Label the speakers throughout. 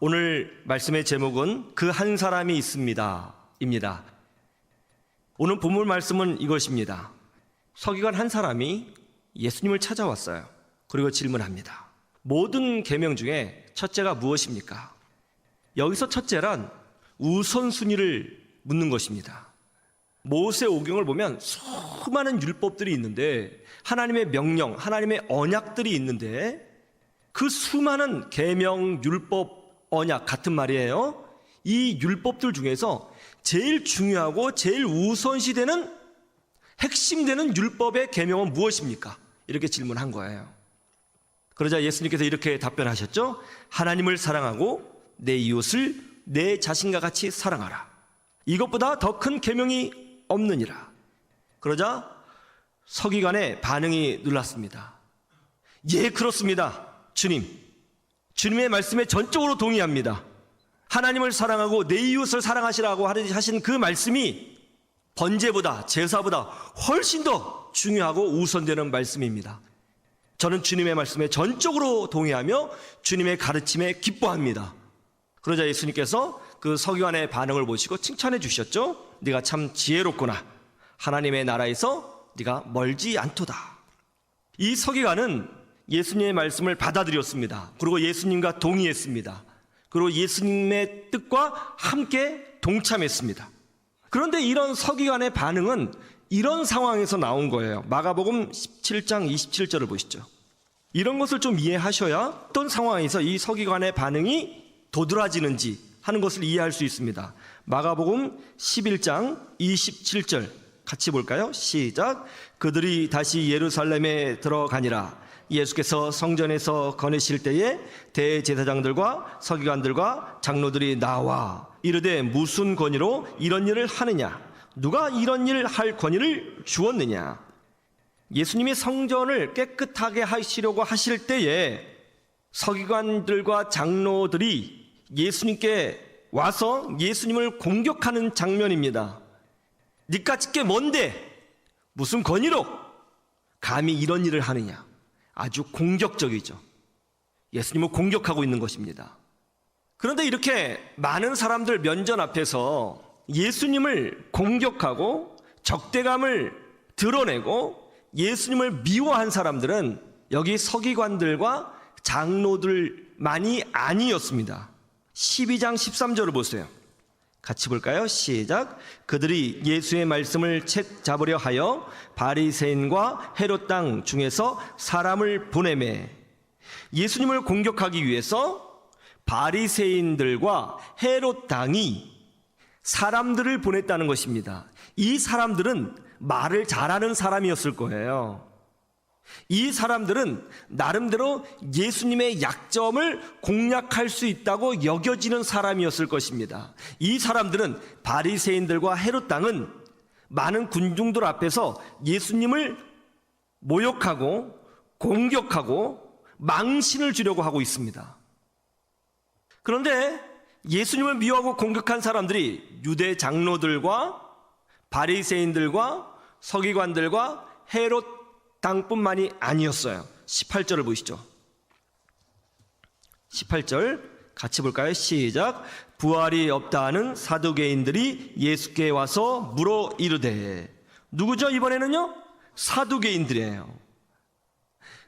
Speaker 1: 오늘 말씀의 제목은 그 한 사람이 있습니다 입니다. 오늘 본문 말씀은 이것입니다. 서기관 한 사람이 예수님을 찾아왔어요. 그리고 질문합니다. 모든 계명 중에 첫째가 무엇입니까? 여기서 첫째란 우선순위를 묻는 것입니다. 모세오경을 보면 수많은 율법들이 있는데, 하나님의 명령, 하나님의 언약들이 있는데, 그 수많은 계명, 율법, 언약 같은 말이에요. 이 율법들 중에서 제일 중요하고 제일 우선시되는 핵심되는 율법의 계명은 무엇입니까? 이렇게 질문한 거예요. 그러자 예수님께서 이렇게 답변하셨죠. 하나님을 사랑하고 내 이웃을 내 자신과 같이 사랑하라. 이것보다 더 큰 계명이 없느니라. 그러자 서기관의 반응이 놀랐습니다. 예, 그렇습니다. 주님의 말씀에 전적으로 동의합니다. 하나님을 사랑하고 내 이웃을 사랑하시라고 하신 그 말씀이 번제보다, 제사보다 훨씬 더 중요하고 우선되는 말씀입니다. 저는 주님의 말씀에 전적으로 동의하며 주님의 가르침에 기뻐합니다. 그러자 예수님께서 그 서기관의 반응을 보시고 칭찬해 주셨죠. 네가 참 지혜롭구나. 하나님의 나라에서 네가 멀지 않도다. 이 서기관은 예수님의 말씀을 받아들였습니다. 그리고 예수님과 동의했습니다. 그리고 예수님의 뜻과 함께 동참했습니다. 그런데 이런 서기관의 반응은 이런 상황에서 나온 거예요. 마가복음 17장 27절을 보시죠. 이런 것을 좀 이해하셔야 어떤 상황에서 이 서기관의 반응이 도드라지는지 하는 것을 이해할 수 있습니다. 마가복음 11장 27절 같이 볼까요? 시작. 그들이 다시 예루살렘에 들어가니라. 예수께서 성전에서 거내실 때에 대제사장들과 서기관들과 장로들이 나와 이르되 무슨 권위로 이런 일을 하느냐? 누가 이런 일을 할 권위를 주었느냐? 예수님이 성전을 깨끗하게 하시려고 하실 때에 서기관들과 장로들이 예수님께 와서 예수님을 공격하는 장면입니다. 니까짓 게 뭔데? 무슨 권위로 감히 이런 일을 하느냐? 아주 공격적이죠. 예수님을 공격하고 있는 것입니다. 그런데 이렇게 많은 사람들 면전 앞에서 예수님을 공격하고 적대감을 드러내고 예수님을 미워한 사람들은 여기 서기관들과 장로들만이 아니었습니다. 12장 13절을 보세요. 같이 볼까요? 시작. 그들이 예수의 말씀을 채 잡으려 하여 바리새인과 헤롯 땅 중에서 사람을 보내매. 예수님을 공격하기 위해서 바리새인들과 헤롯 땅이 사람들을 보냈다는 것입니다. 이 사람들은 말을 잘하는 사람이었을 거예요. 이 사람들은 나름대로 예수님의 약점을 공략할 수 있다고 여겨지는 사람이었을 것입니다. 이 사람들은 바리새인들과 헤롯 땅은 많은 군중들 앞에서 예수님을 모욕하고 공격하고 망신을 주려고 하고 있습니다. 그런데 예수님을 미워하고 공격한 사람들이 유대 장로들과 바리새인들과 서기관들과 헤롯 땅뿐만이 아니었어요. 18절을 보시죠. 18절 같이 볼까요? 시작. 부활이 없다 하는 사두개인들이 예수께 와서 물어 이르되. 누구죠? 이번에는요? 사두개인들이에요.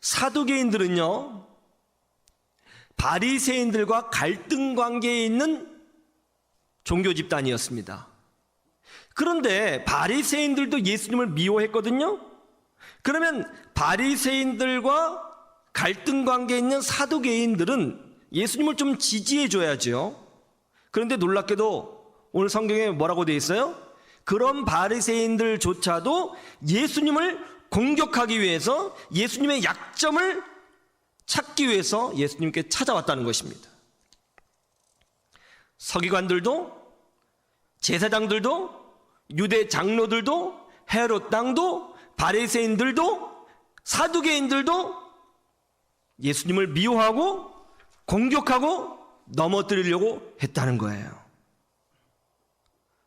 Speaker 1: 사두개인들은요, 바리새인들과 갈등 관계에 있는 종교 집단이었습니다. 그런데 바리새인들도 예수님을 미워했거든요. 그러면 바리새인들과 갈등 관계에 있는 사두개인들은 예수님을 좀 지지해 줘야죠. 그런데 놀랍게도 오늘 성경에 뭐라고 되어 있어요? 그런 바리새인들조차도 예수님을 공격하기 위해서, 예수님의 약점을 찾기 위해서 예수님께 찾아왔다는 것입니다. 서기관들도, 제사장들도, 유대 장로들도, 헤롯 땅도, 바리새인들도, 사두개인들도 예수님을 미워하고 공격하고 넘어뜨리려고 했다는 거예요.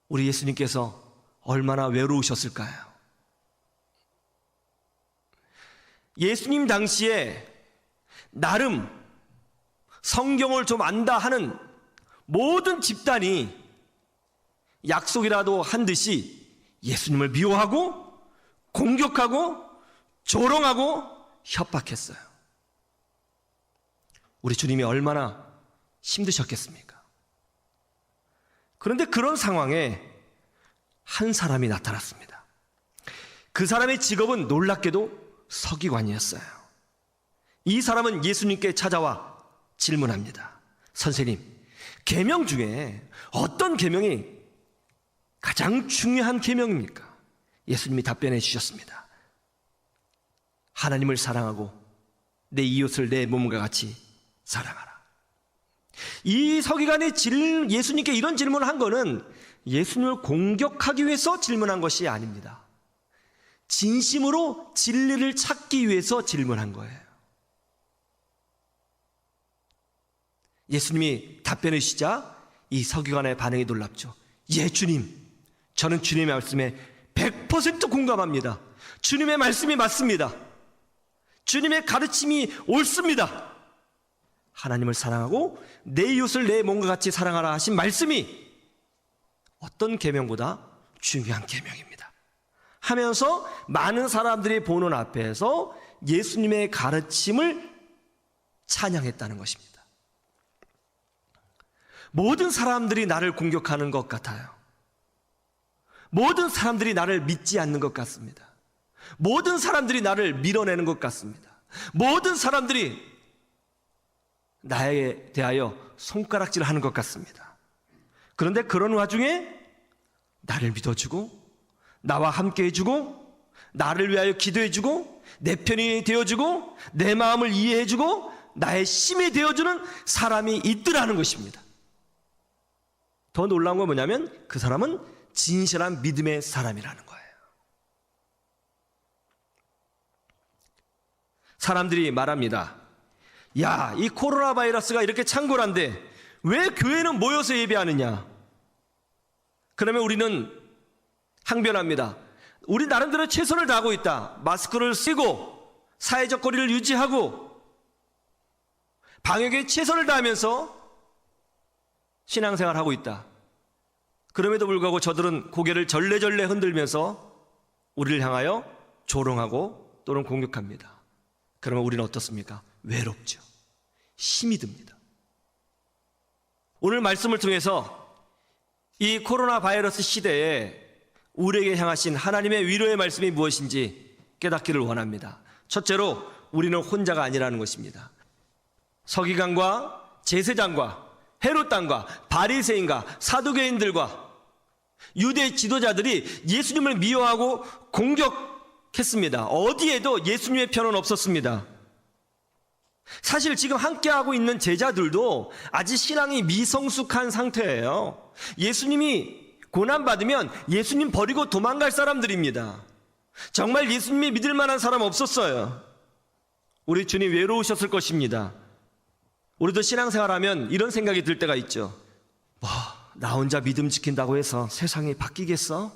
Speaker 1: 우리 예수님께서 얼마나 외로우셨을까요? 예수님 당시에 나름 성경을 좀 안다 하는 모든 집단이 약속이라도 한 듯이 예수님을 미워하고 공격하고 조롱하고 협박했어요. 우리 주님이 얼마나 힘드셨겠습니까? 그런데 그런 상황에 한 사람이 나타났습니다. 그 사람의 직업은 놀랍게도 서기관이었어요. 이 사람은 예수님께 찾아와 질문합니다. 선생님, 계명 중에 어떤 계명이 가장 중요한 계명입니까? 예수님이 답변해 주셨습니다. 하나님을 사랑하고 내 이웃을 내 몸과 같이 사랑하라. 이 서기관이 예수님께 이런 질문을 한 거는 예수님을 공격하기 위해서 질문한 것이 아닙니다. 진심으로 진리를 찾기 위해서 질문한 거예요. 예수님이 답변해 주시자 이 서기관의 반응이 놀랍죠. 예, 주님, 저는 주님의 말씀에 100% 공감합니다. 주님의 말씀이 맞습니다. 주님의 가르침이 옳습니다. 하나님을 사랑하고 내 이웃을 내 몸과 같이 사랑하라 하신 말씀이 어떤 계명보다 중요한 계명입니다 하면서 많은 사람들이 보는 앞에서 예수님의 가르침을 찬양했다는 것입니다. 모든 사람들이 나를 공격하는 것 같아요. 모든 사람들이 나를 믿지 않는 것 같습니다. 모든 사람들이 나를 밀어내는 것 같습니다. 모든 사람들이 나에 대하여 손가락질을 하는 것 같습니다. 그런데 그런 와중에 나를 믿어주고 나와 함께 해주고 나를 위하여 기도해주고 내 편이 되어주고 내 마음을 이해해주고 나의 힘이 되어주는 사람이 있더라는 것입니다. 더 놀라운 건 뭐냐면 그 사람은 진실한 믿음의 사람이라는 거예요. 사람들이 말합니다. 야, 이 코로나 바이러스가 이렇게 창궐한데 왜 교회는 모여서 예배하느냐? 그러면 우리는 항변합니다. 우리 나름대로 최선을 다하고 있다. 마스크를 쓰고 사회적 거리를 유지하고 방역에 최선을 다하면서 신앙생활을 하고 있다. 그럼에도 불구하고 저들은 고개를 절레절레 흔들면서 우리를 향하여 조롱하고 또는 공격합니다. 그러면 우리는 어떻습니까? 외롭죠. 힘이 듭니다. 오늘 말씀을 통해서 이 코로나 바이러스 시대에 우리에게 향하신 하나님의 위로의 말씀이 무엇인지 깨닫기를 원합니다. 첫째로 우리는 혼자가 아니라는 것입니다. 서기관과 제사장과 헤롯 왕과 바리새인과 사두개인들과 유대 지도자들이 예수님을 미워하고 공격했습니다. 어디에도 예수님의 편은 없었습니다. 사실 지금 함께하고 있는 제자들도 아직 신앙이 미성숙한 상태예요. 예수님이 고난받으면 예수님 버리고 도망갈 사람들입니다. 정말 예수님이 믿을 만한 사람 없었어요. 우리 주님 외로우셨을 것입니다. 우리도 신앙생활하면 이런 생각이 들 때가 있죠. 나 혼자 믿음 지킨다고 해서 세상이 바뀌겠어?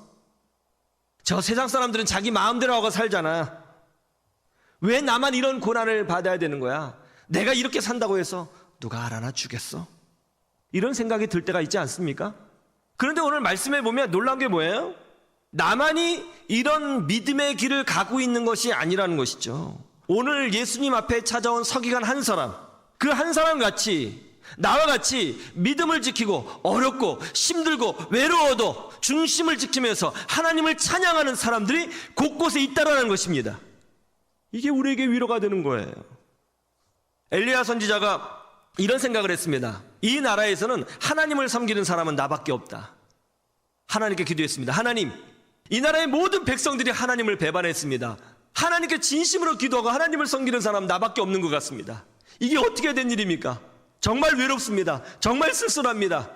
Speaker 1: 저 세상 사람들은 자기 마음대로 하고 살잖아. 왜 나만 이런 고난을 받아야 되는 거야? 내가 이렇게 산다고 해서 누가 알아나 주겠어? 이런 생각이 들 때가 있지 않습니까? 그런데 오늘 말씀해 보면 놀라운 게 뭐예요? 나만이 이런 믿음의 길을 가고 있는 것이 아니라는 것이죠. 오늘 예수님 앞에 찾아온 서기관 한 사람, 그 한 사람 같이 나와 같이 믿음을 지키고 어렵고 힘들고 외로워도 중심을 지키면서 하나님을 찬양하는 사람들이 곳곳에 있다라는 것입니다. 이게 우리에게 위로가 되는 거예요. 엘리야 선지자가 이런 생각을 했습니다. 이 나라에서는 하나님을 섬기는 사람은 나밖에 없다. 하나님께 기도했습니다. 하나님, 이 나라의 모든 백성들이 하나님을 배반했습니다. 하나님께 진심으로 기도하고 하나님을 섬기는 사람 나밖에 없는 것 같습니다. 이게 어떻게 된 일입니까? 정말 외롭습니다. 정말 쓸쓸합니다.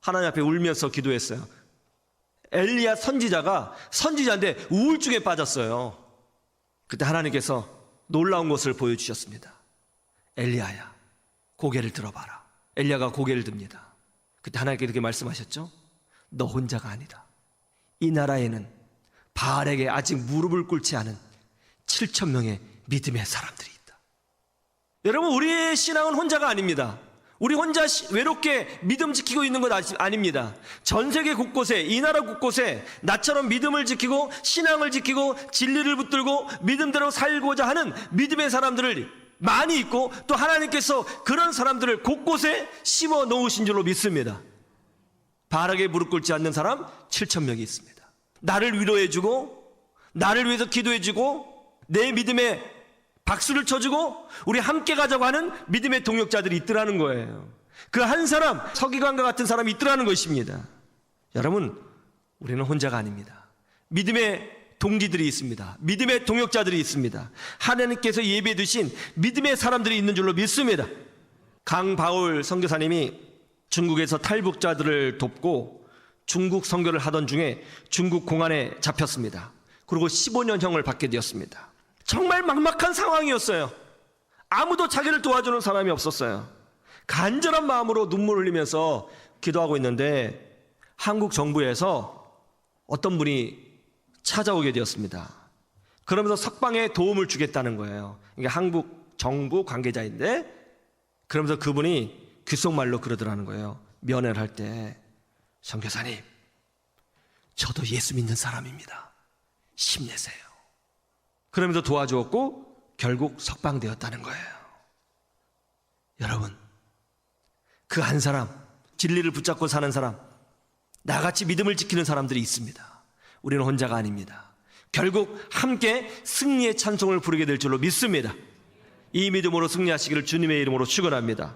Speaker 1: 하나님 앞에 울면서 기도했어요. 엘리야 선지자인데 우울증에 빠졌어요. 그때 하나님께서 놀라운 것을 보여주셨습니다. 엘리야야, 고개를 들어봐라. 엘리야가 고개를 듭니다. 그때 하나님께 이렇게 말씀하셨죠. 너 혼자가 아니다. 이 나라에는 바알에게 아직 무릎을 꿇지 않은 7,000명의 믿음의 사람들이 있다. 여러분, 우리의 신앙은 혼자가 아닙니다. 우리 혼자 외롭게 믿음 지키고 있는 것 아닙니다. 전 세계 곳곳에, 이 나라 곳곳에 나처럼 믿음을 지키고 신앙을 지키고 진리를 붙들고 믿음대로 살고자 하는 믿음의 사람들을 많이 있고, 또 하나님께서 그런 사람들을 곳곳에 심어 놓으신 줄로 믿습니다. 바라게 무릎 꿇지 않는 사람 7,000명이 있습니다. 나를 위로해주고 나를 위해서 기도해주고 내 믿음에 박수를 쳐주고 우리 함께 가자고 하는 믿음의 동역자들이 있더라는 거예요. 그 한 사람, 서기관과 같은 사람이 있더라는 것입니다. 여러분, 우리는 혼자가 아닙니다. 믿음의 동지들이 있습니다. 믿음의 동역자들이 있습니다. 하나님께서 예비해 두신 믿음의 사람들이 있는 줄로 믿습니다. 강바울 선교사님이 중국에서 탈북자들을 돕고 중국 선교를 하던 중에 중국 공안에 잡혔습니다. 그리고 15년형을 받게 되었습니다. 정말 막막한 상황이었어요. 아무도 자기를 도와주는 사람이 없었어요. 간절한 마음으로 눈물을 흘리면서 기도하고 있는데 한국 정부에서 어떤 분이 찾아오게 되었습니다. 그러면서 석방에 도움을 주겠다는 거예요. 이게 한국 정부 관계자인데, 그러면서 그분이 귓속말로 그러더라는 거예요. 면회를 할 때, 선교사님, 저도 예수 믿는 사람입니다. 힘내세요. 그러면서 도와주었고 결국 석방되었다는 거예요. 여러분, 그 한 사람, 진리를 붙잡고 사는 사람, 나같이 믿음을 지키는 사람들이 있습니다. 우리는 혼자가 아닙니다. 결국 함께 승리의 찬송을 부르게 될 줄로 믿습니다. 이 믿음으로 승리하시기를 주님의 이름으로 축원합니다.